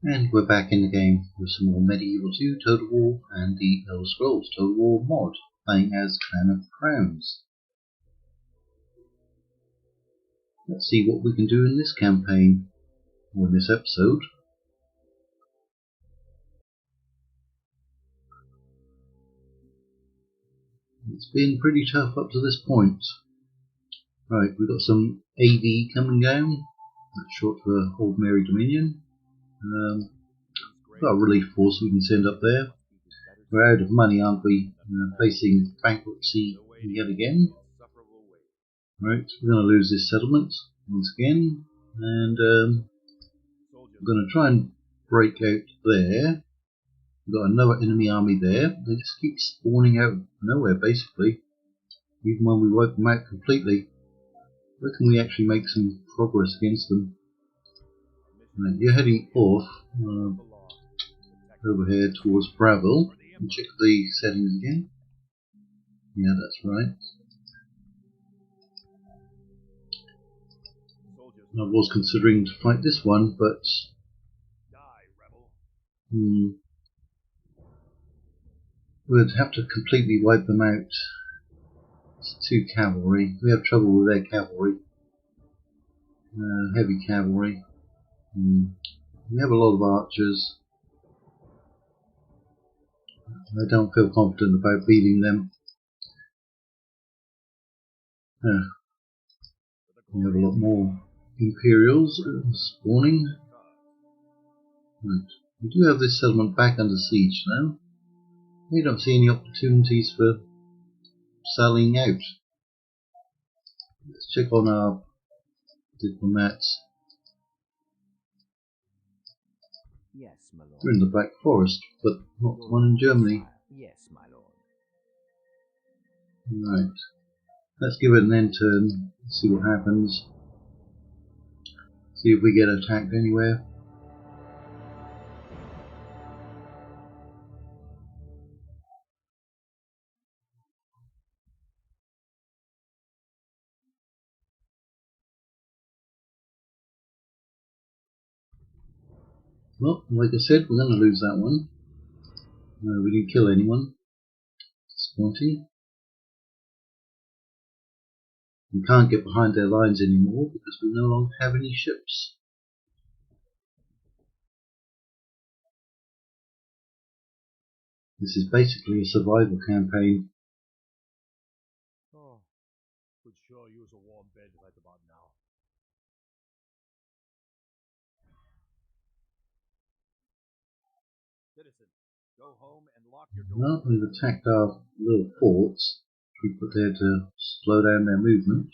And we're back in the game with some more Medieval 2 Total War and the Elder Scrolls Total War mod, playing as Clan of Crowns. Let's see what we can do in this campaign, or in this episode. It's been pretty tough up to this point. Right, we've got some AD coming down, that's short for Old Mary Dominion. Got a relief force we can send up there. We're out of money, aren't we? Facing bankruptcy yet again. Right, we're going to lose this settlement once again, and we're going to try and break out there. We've got another enemy army there. They just keep spawning out of nowhere, basically. Even when we wipe them out completely. Where can we actually make some progress against them? Right, you're heading off over here towards Bravil. And check the settings again. Yeah, that's right. I was considering to fight this one, but we'd have to completely wipe them out. It's 2 cavalry. We have trouble with their cavalry. Heavy cavalry. We have a lot of archers. I don't feel confident about beating them. We have a lot more Imperials spawning. Right. We do have this settlement back under siege now. We don't see any opportunities for selling out. Let's check on our diplomats. Yes, my lord. We're in the Black Forest, but not the one in Germany. Yes, my lord. Right. Let's give it an end turn, see what happens. See if we get attacked anywhere. Well, like I said, we're going to lose that one. We didn't kill anyone. Disappointing. We can't get behind their lines anymore because we no longer have any ships. This is basically a survival campaign. Oh, could sure use a warm bed right about now. Citizen, go home and lock your door. Well, we've attacked our little forts we put there to slow down their movement.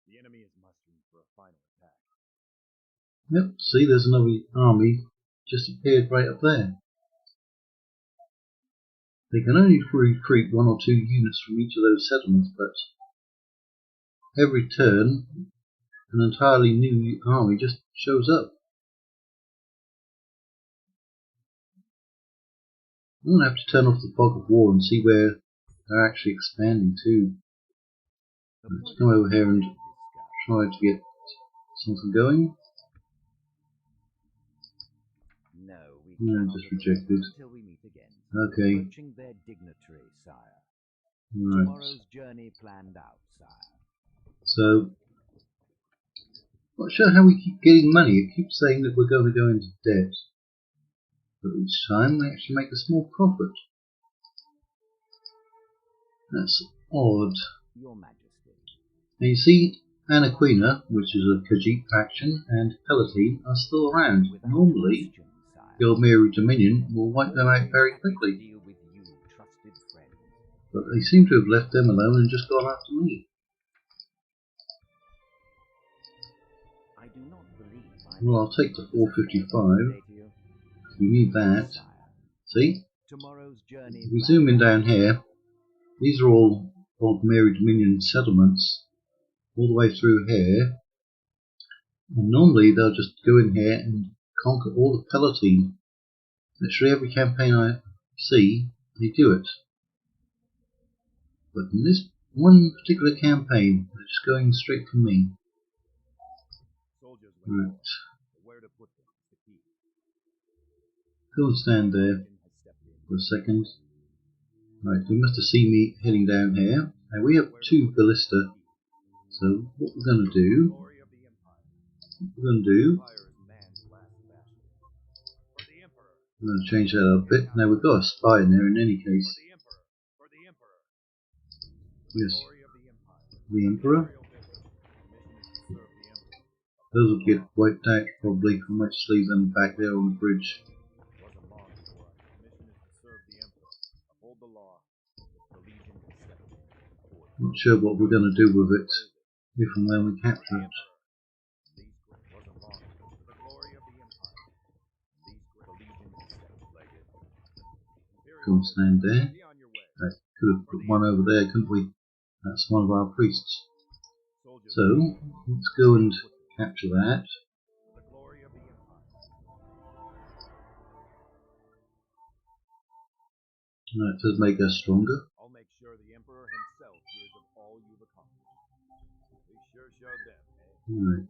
The enemy is mustering for a final attack. Yep, see, there's another army just appeared right up there. They can only recruit 1 or 2 units from each of those settlements, but every turn an entirely new army just shows up. I'm going to have to turn off the fog of war and see where they're actually expanding to. Let's come over here and try to get something going. No, No, just rejected. Until we meet again. Okay. Approaching their dignitary, sire. Right. Tomorrow's journey planned out, sire. So, not sure how we keep getting money. It keeps saying that we're going to go into debt. But each time we actually make a small profit. That's odd. Your Majesty. Now you see, Anaquina, which is a Khajiit faction, and Palatine are still around. Without Normally, question, sire. the Old Mary Dominion will wipe them out very quickly. Deal with you, trusted friend. But they seem to have left them alone and just gone after me. I do not believe I Well, I'll take the 455. We need that. See? Tomorrow's journey If we zoom in down here, these are all Old Mary Dominion settlements, all the way through here. And normally they'll just go in here and conquer all the Palatine. Literally every campaign I see, they do it. But in this one particular campaign, they're just going straight for me. Right. where to put them is the key. Go and stand there Legend has stepped in. for a second. Right, they must have seen me heading down here. Now we have 2 ballista, so what we're going to do, Glory of the Empire. Empire is man's last bastion. For the Emperor. I'm going to change that up a bit. Now we've got a spy in there in any For case. the Emperor. For the Emperor. Yes, Glory of the Empire. the Emperor. Imperial business. Mission is to serve the Emperor. Those will get wiped out probably. I might just leave them back there on the bridge. Wasn't long before our mission is to serve the Emperor, uphold the law. The Legion has stepped in. Not sure what we're going to do with it if and when we capture it. Wasn't long before the glory of the Empire. The Legion has stepped in. Go and stand there. Be on your way. Right, could have put one over there, couldn't we? That's one of our priests. Soldiers So let's go and capture that. for the glory of the Empire. That does make us stronger. I'll make sure the Emperor himself hears of all you've accomplished. We sure showed them, eh? Right.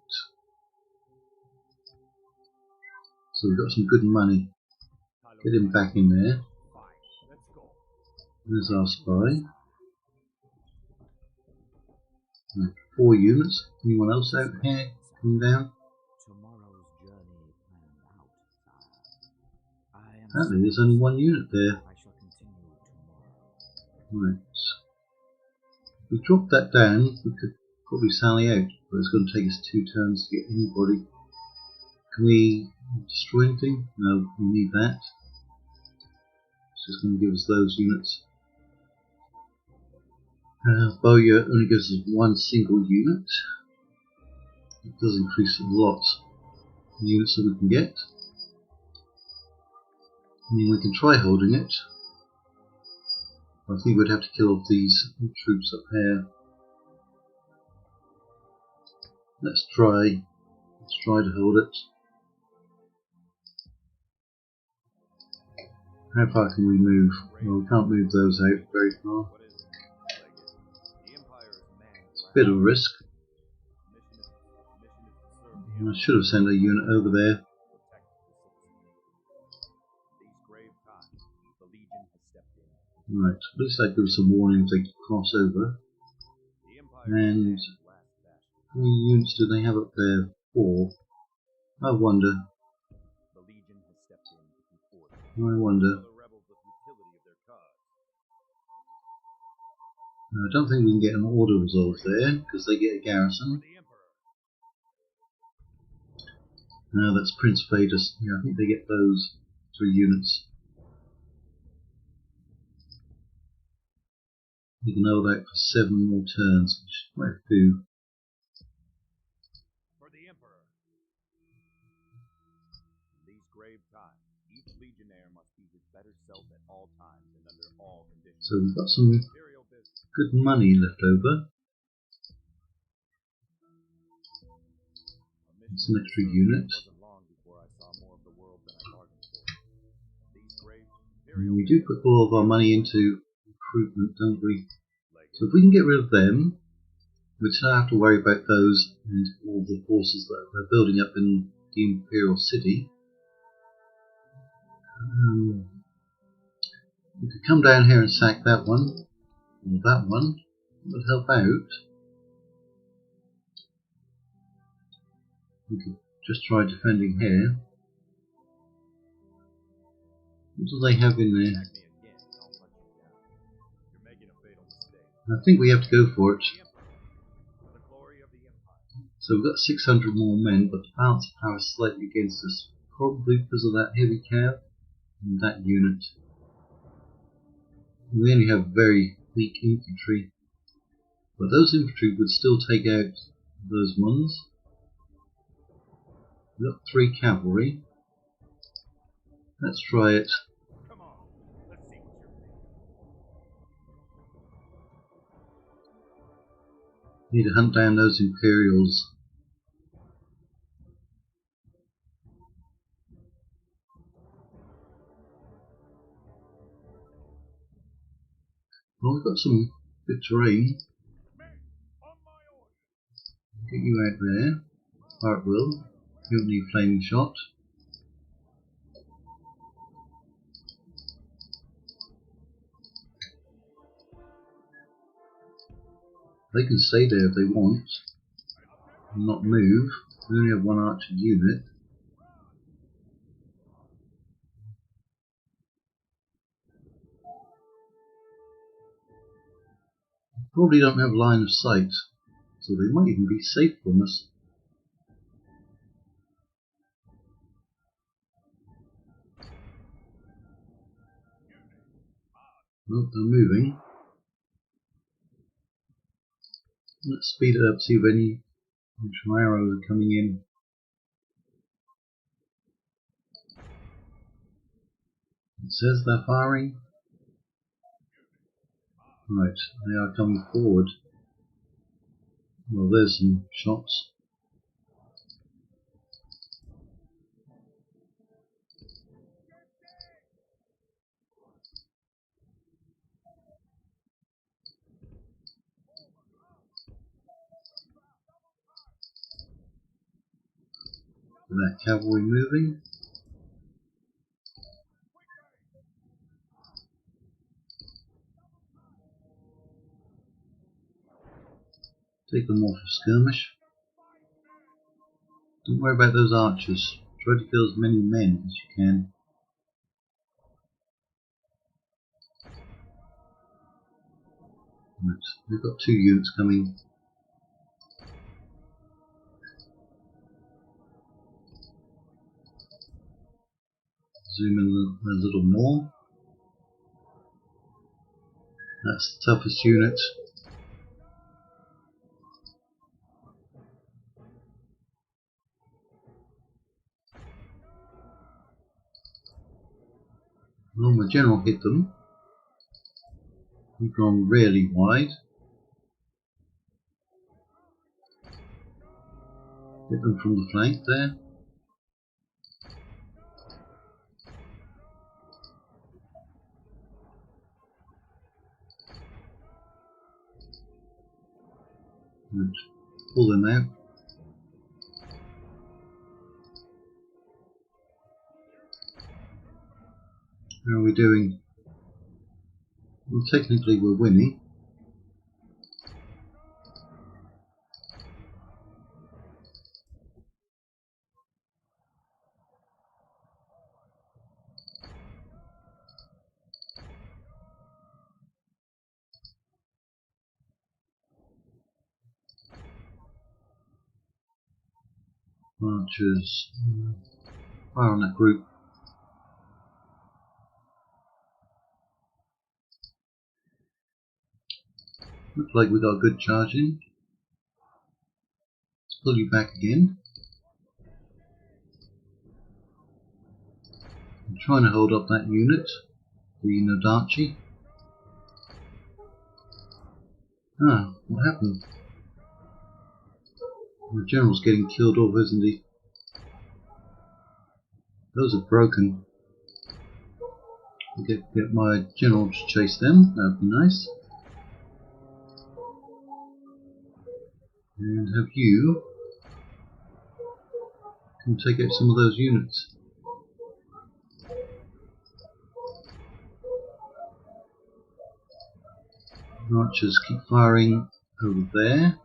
So we've got some good money. Get him back in there. Fine, let's go. There's our spy. Right, 4 units. Anyone else out here coming down? Tomorrow's journey planned out, sire. I am Apparently there's only 1 unit there. I shall continue tomorrow. Right. If we drop that down, we could probably sally out, but it's going to take us 2 turns to get anybody. Can we destroy anything? No, we need that. It's just going to give us those units. Bowyer only gives us 1 single unit. It does increase a lot the units that we can get. I mean, we can try holding it. I think we'd have to kill off these troops up here. Let's try to hold it. How far can we move? Well, we can't move those out very far. What is it? The Empire is man's It's a bit of a risk. mission is to serve the I should have sent a unit over there. protect the citizens. These grave times, the Legion has stepped in. Right, at least that gives some warning if they cross over. The Empire And is man's last bastion. how many units do they have up there? 4. I wonder. The Legion has stepped in to enforce I wonder. the rebels the futility of their cause. I don't think we can get an order resolved there because they get a garrison. The Emperor. No, that's Prince Fadus. Yeah, I think they get those 3 units. You can hold out for 7 more turns, which is quite a few. For the Emperor. In these grave times, each legionnaire must be his better self at all times and under all conditions. So we've got some Imperial business. good money left over. It's an extra unit. Wasn't long before I saw more of the world than I bargained for. These grave And we do put all of our money into recruitment, don't we? So if we can get rid of them, we don't have to worry about those and all the forces that they're building up in the Imperial City. We could come down here and sack that one, or that one. That would help out. We could just try defending here. What do they have in there? Attack me again, and I'll hunt you down. You're making a fatal mistake. I think we have to go for it. The Emperor. For the glory of the Empire. So we've got 600 more men, but the balance of power is slightly against us. Probably because of that heavy cav and that unit. We only have very weak infantry. But those infantry would still take out those ones. We've got 3 cavalry. Let's try it. Come on, let's see what you're made of. Need to hunt down those Imperials. Well, we've got some good terrain. Men, on my order. Get you out there. Art will. You don't need flaming shot. They can stay there if they want and not move. We only have one archer unit. Probably don't have line of sight, so they might even be safe from us. Well, they're moving. Let's speed it up, see if any actual arrows are coming in. It says they're firing. Right, they are coming forward. Well, there's some shots. That cavalry moving. Take them off of skirmish. Don't worry about those archers. Try to kill as many men as you can. Right, we've got 2 units coming. Zoom in a little more. That's the toughest unit. Well, my general hit them. We've gone really wide. Hit them from the flank there. Right. Pull them out. How are we doing? Well, technically we're winning. Archers. Fire on that group. Looks like we got a good charge in. Let's pull you back again. I'm trying to hold up that unit, the Nodachi. Ah, what happened? The general's getting killed off, isn't he? Those are broken. Get my general to chase them, that'd be nice. And have you come take out some of those units. Archers keep firing over there.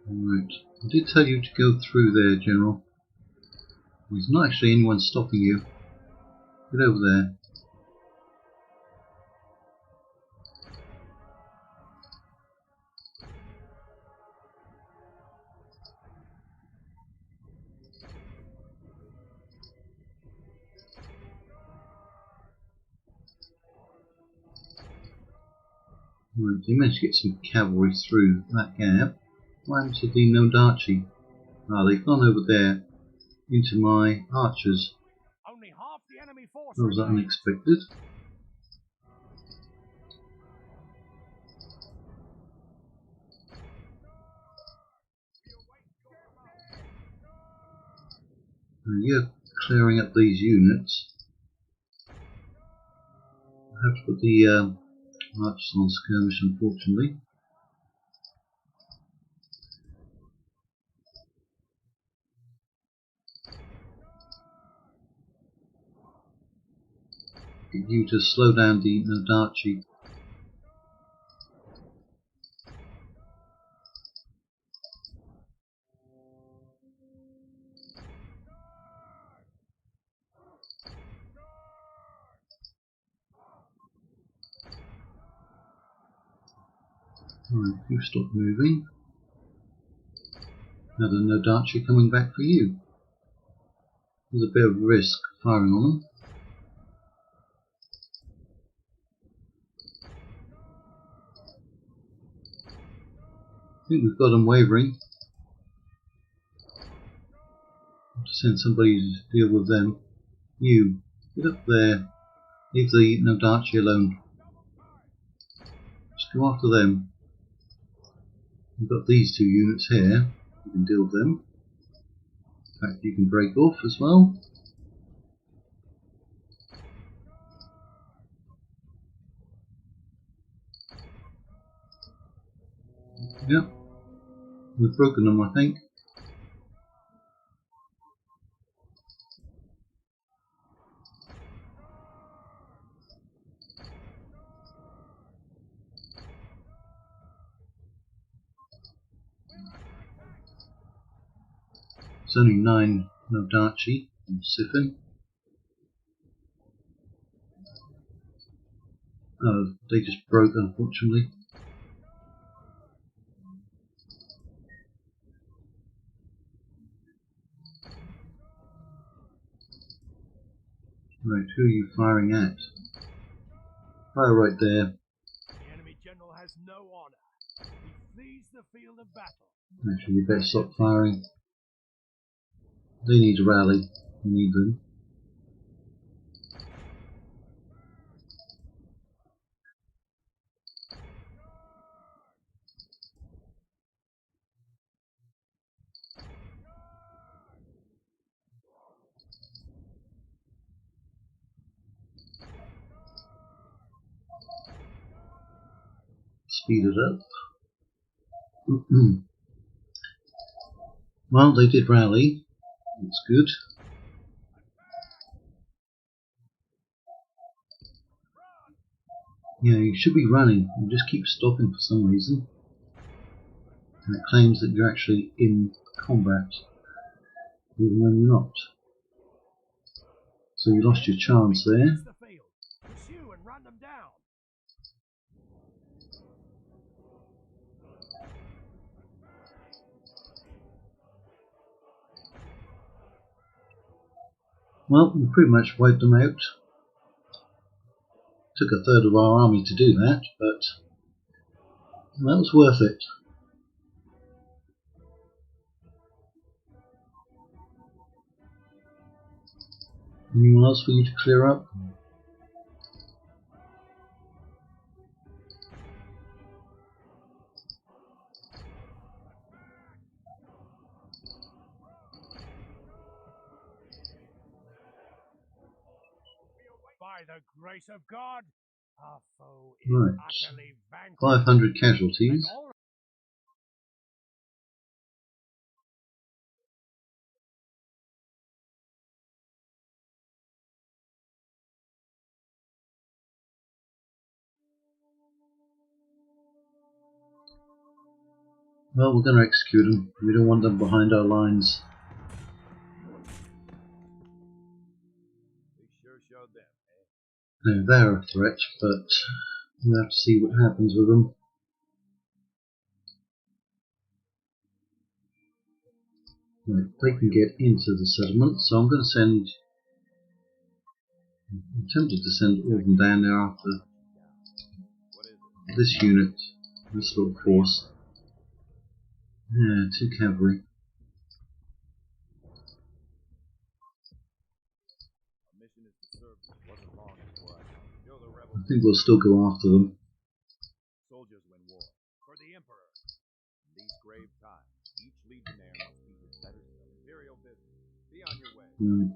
Right, I did tell you to go through there, General. There's not actually anyone stopping you. Get over there. Right, they managed to get some cavalry through that gap. What happened to the Nodachi? Ah, they've gone over there into my archers. Only half the enemy force That was remains. unexpected. And you're clearing up these units. I have to put the archers on skirmish, unfortunately. Get you to slow down the Nodachi. Right, you stop moving. Now the Nodachi coming back for you. There's a bit of risk firing on them. I think we've got them wavering. I'll have to send somebody to deal with them. You, get up there. Leave the Nodachi alone. Just go after them. We've got these two units here. You can deal with them. In fact, you can break off as well. Yep. We've broken them, I think. It's only 9 Nodachi and Siphon. Oh, they just broke, unfortunately. Right, who are you firing at? Fire right there. The enemy general has no honor. He flees the field of battle. Actually, we better stop firing. They need to rally. We need them. Speed it up. Well, they did rally. That's good. Yeah, you should be running. You just keep stopping for some reason. And it claims that you're actually in combat, even when you're not. So you lost your chance there. Pursue and run them down. Well, we pretty much wiped them out. Took a third of our army to do that, but that was worth it. Anyone else for you to clear up? By the grace of God, our foe is Right. utterly vanquished. 500 casualties. Well, we're going to execute them. We don't want them behind our lines. We sure showed them, eh? No, they're a threat, but we'll have to see what happens with them. Right, they can get into the settlement, so I'm going to send. I'm tempted to send all of them down there after What is it? this unit, this little force. Yeah, 2 cavalry. Our mission is to serve. It wasn't long before I show the rebels. I think we'll still go after them. Soldiers win war for the Emperor. In these grave times, each legionnaire must be his better self. Imperial business. Be on your way. Right.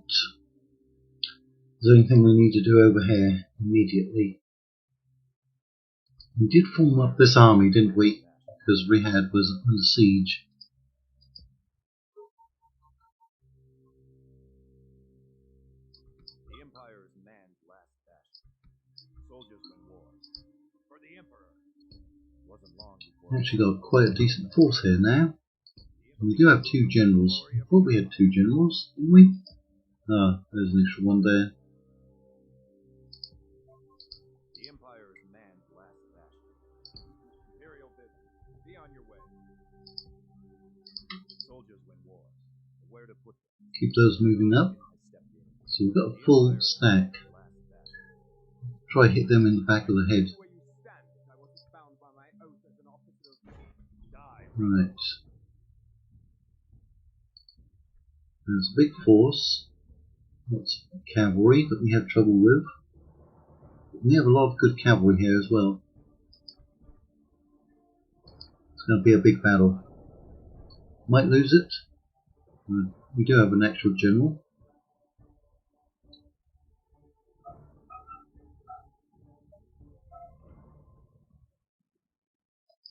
Is there anything we need to do over here immediately? We did form up this army, didn't we? Because Riyadh was under siege. The Empire's manned last bastion. Soldiers win war. For the Emperor. Wasn't long before. Actually got quite a decent force here now. We do have 2 generals. I thought we had 2 generals, didn't we? Ah, there's an extra one there. The Empire's manned last bastion. Imperial business. Be on your way. Soldiers win war. Where to put them? Keep those moving up. So we've got a full stack. Try hit them in the back of the head. Right. There's a big force. Lots of cavalry that we have trouble with. But we have a lot of good cavalry here as well. It's going to be a big battle. Might lose it. We do have an actual general.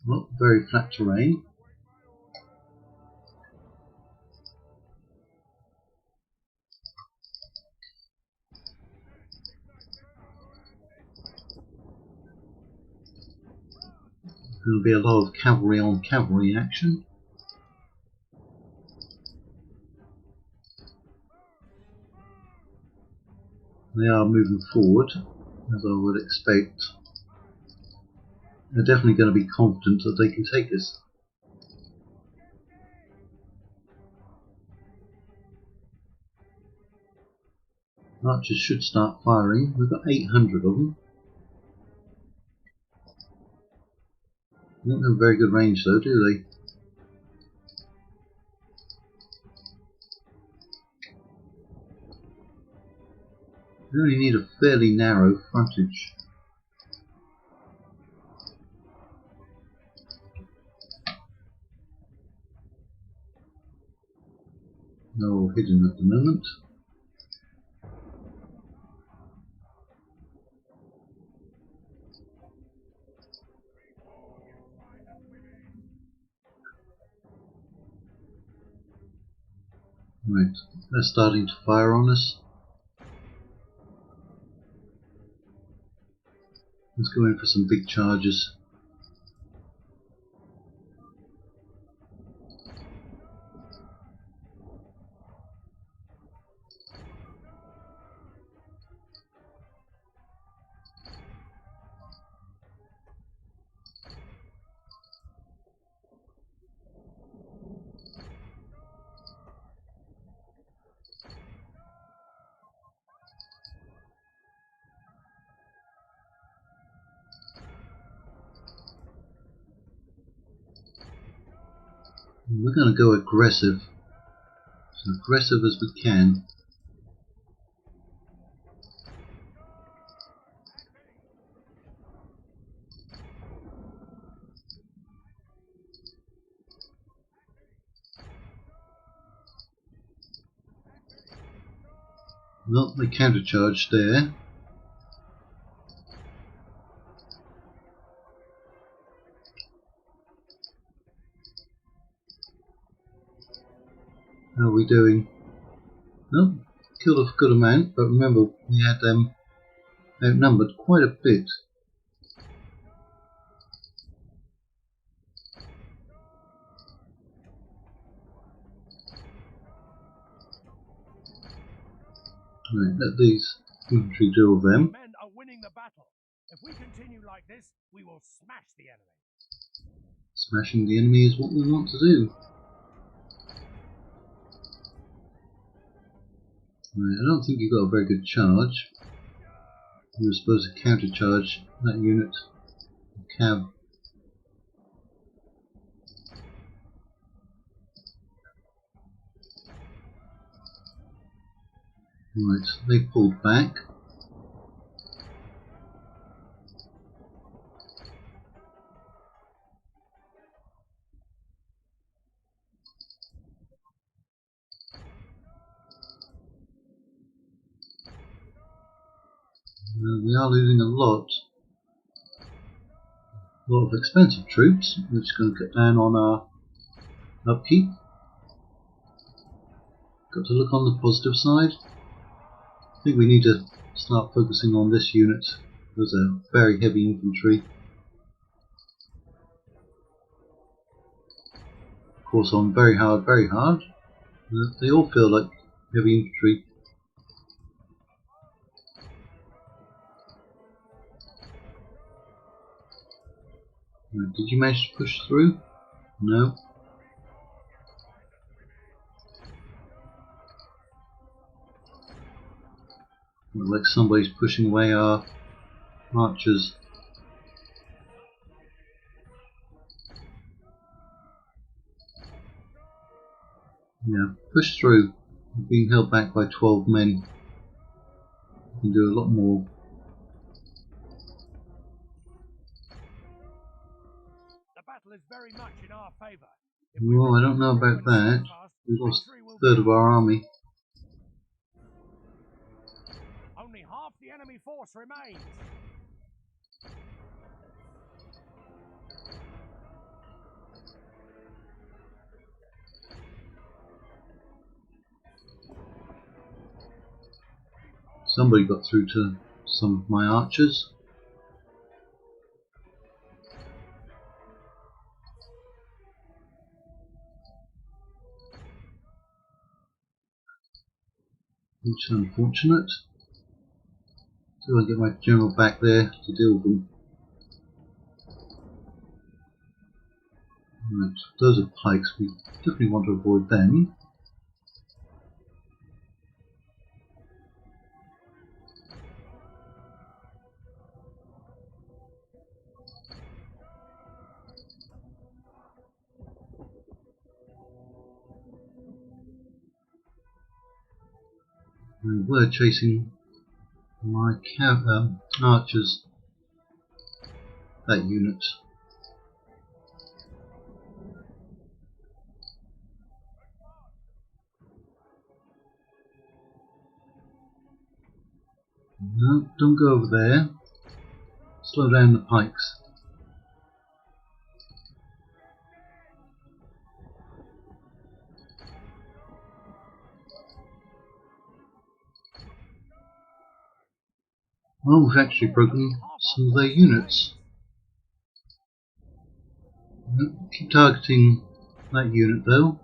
Well, very flat terrain. There'll be a lot of cavalry on cavalry action. They are moving forward, as I would expect. They're definitely going to be confident that they can take us. Archers should start firing. We've got 800 of them. They don't have very good range though, do they? We only need a fairly narrow frontage. No hidden at the moment. Right, they're starting to fire on us. Let's go in for some big charges. We're going to go aggressive, as aggressive as we can. Well, they countercharged there. How are we doing? No, killed a good amount, but remember we had them outnumbered quite a bit. Right, let these infantry deal with them. Men are winning the battle. If we continue like this, we will smash the enemy. Smashing the enemy is what we want to do. Right, I don't think you got a very good charge. You were supposed to countercharge that unit. Cav. Right, they pulled back. We are losing a lot. A lot of expensive troops, which is going to cut down on our upkeep. Got to look on the positive side. I think we need to start focusing on this unit. There's a very heavy infantry. Of course, on very hard, very hard. They all feel like heavy infantry. Did you manage to push through? No. Looks like somebody's pushing away our archers. Yeah, push through. We're being held back by 12 men. We can do a lot more. The battle is very much in our favor. Well, I don't know about that. We lost a third of our army. Only half the enemy force remains. Somebody got through to some of my archers. Which is unfortunate. So I get my general back there to deal with them. Right, those are pikes. We definitely want to avoid them. We were chasing my archers, that unit. No, don't go over there. Slow down the pikes. Well, we've actually broken some of their units. Keep targeting that unit though.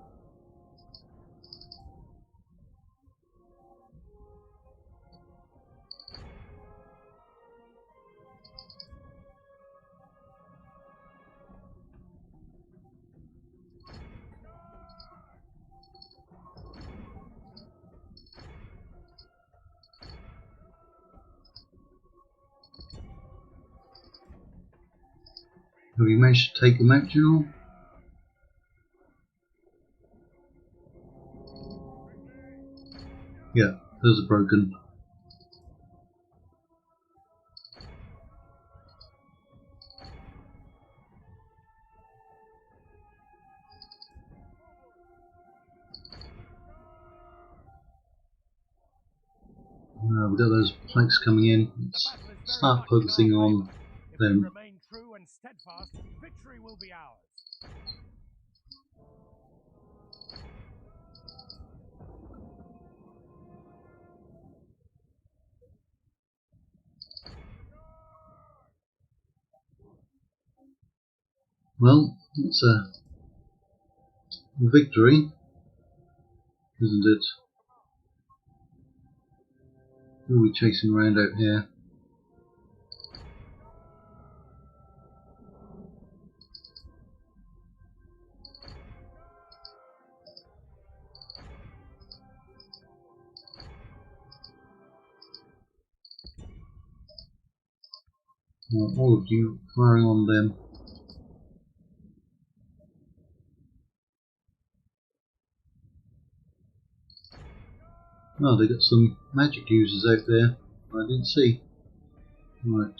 Have you managed to take them out, General? Yeah, those are broken. We've got those planks coming in. Let's start focusing on them. Remain true and steadfast, victory will be ours. Well, it's a victory, isn't it? Who are we chasing around out here? All of you firing on them. Oh, they got some magic users out there I didn't see. Right.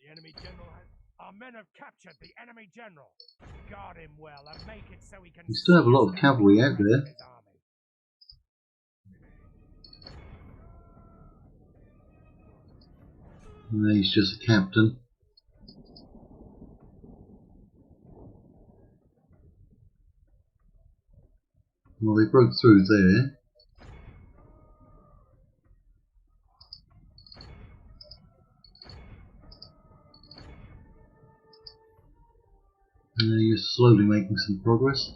The enemy general has... Our men have captured the enemy general. Guard him well and make it so he can... We still have a lot of cavalry out there. No, he's just a captain. Well, they broke through there. You're slowly making some progress.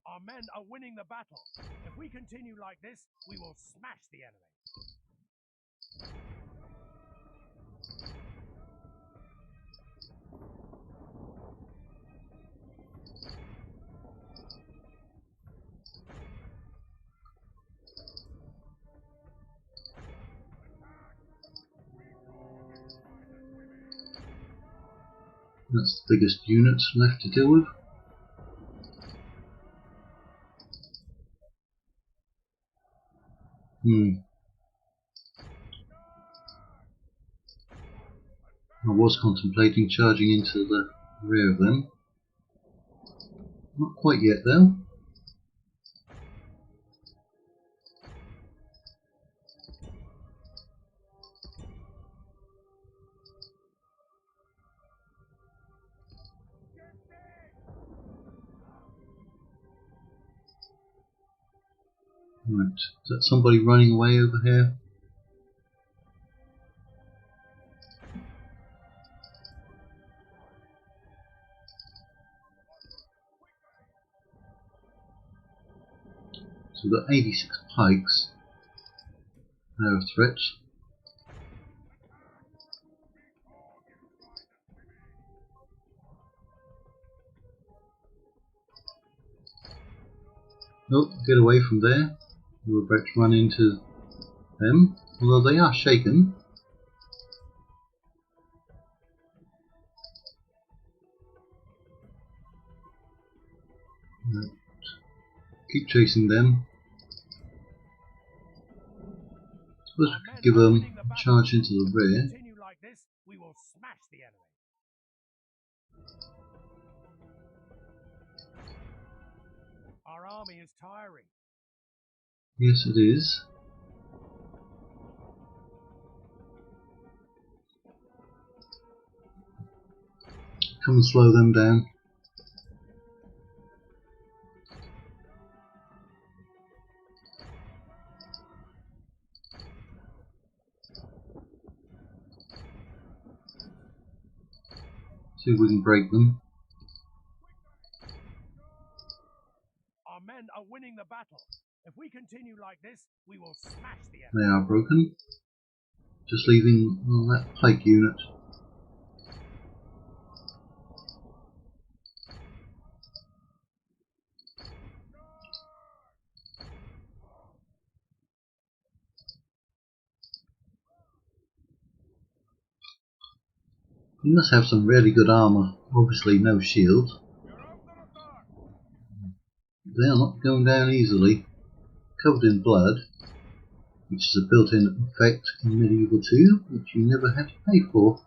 Our men are winning the battle. If we continue like this, we will smash the enemy. That's the biggest unit left to deal with. I was contemplating charging into the rear of them. Not quite yet though. Right, is that somebody running away over here? So we've got 86 pikes. They're a threat. Oh, get away from there. We're about to run into them, although they are shaken. Right. Keep chasing them. Suppose we could give them a charge into the rear. Continue like this, we will smash the enemy. Our army is tiring. Yes, it is. Come and slow them down. See if we can break them. Our men are winning the battle. If we continue like this, we will smash the enemy. They are broken. Just leaving that pike unit. He must have some really good armour. Obviously no shield. They are not going down easily. Covered in blood, which is a built-in effect in Medieval 2, which you never had to pay for.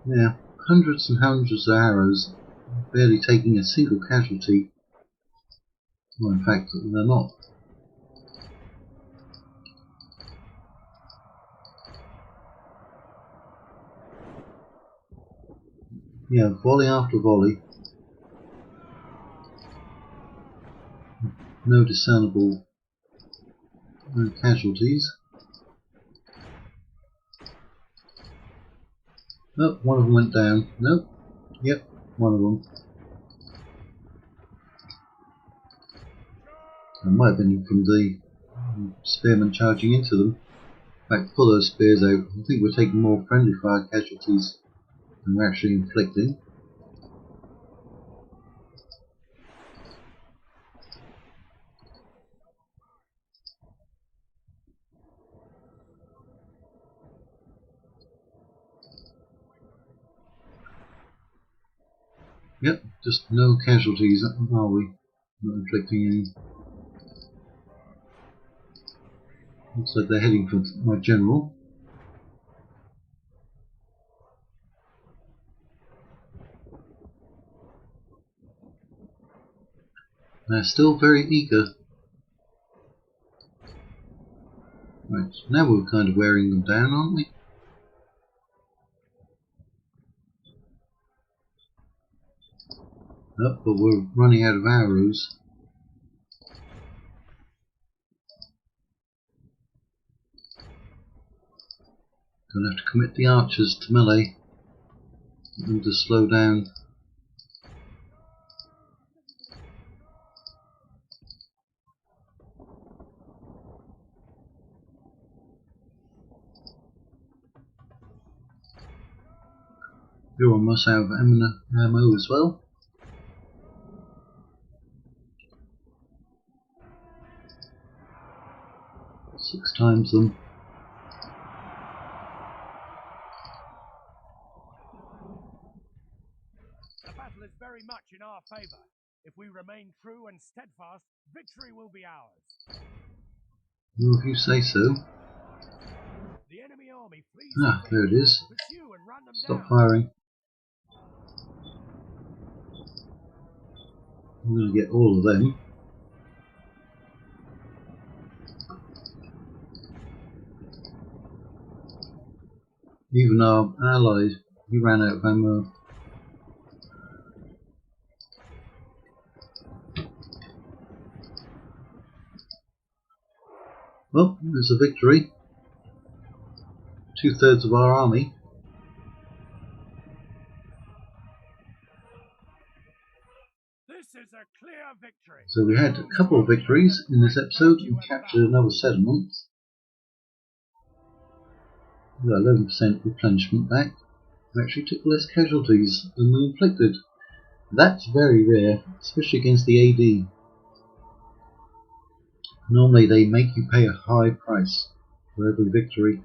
Yeah, hundreds and hundreds of arrows, barely taking a single casualty. Well, in fact, they're not. Yeah, volley after volley. No discernible casualties. Oh, one of them went down. Nope. Yep, one of them. It might have been from the spearmen charging into them. In fact, pull those spears out. I think we're taking more friendly fire casualties than we're actually inflicting. Yep, just no casualties, are we? Not inflicting any. Looks like they're heading for my general. They're still very eager. Right, now we're kind of wearing them down, aren't we? Oh, but we're running out of arrows. Gonna have to commit the archers to melee. Get them to slow down. You're almost out of ammo as well. Six times them. The battle is very much in our favor. If we remain true and steadfast, victory will be ours. Well, if you say so. The enemy army flees. Ah, there it is. Pursue and run them Stop down. firing. I'm going to get all of them. Even our ally, he ran out of ammo. Well, there's a victory. 2/3 of our army. This is a clear victory. So we had a couple of victories in this episode. We captured another settlement. We got 11% replenishment back. We actually took less casualties than we inflicted. That's very rare, especially against the AD. Normally they make you pay a high price for every victory.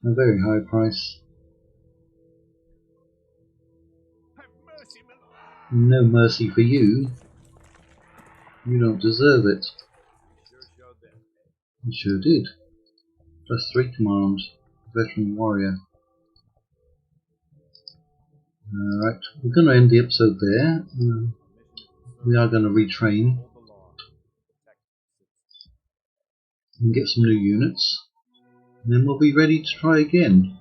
A very high price. Have mercy, my lord. No mercy for you. You don't deserve it. Sure showed them. You sure did. +3 command. Veteran warrior. Alright, we're going to end the episode there. We are going to retrain and get some new units. And then we'll be ready to try again.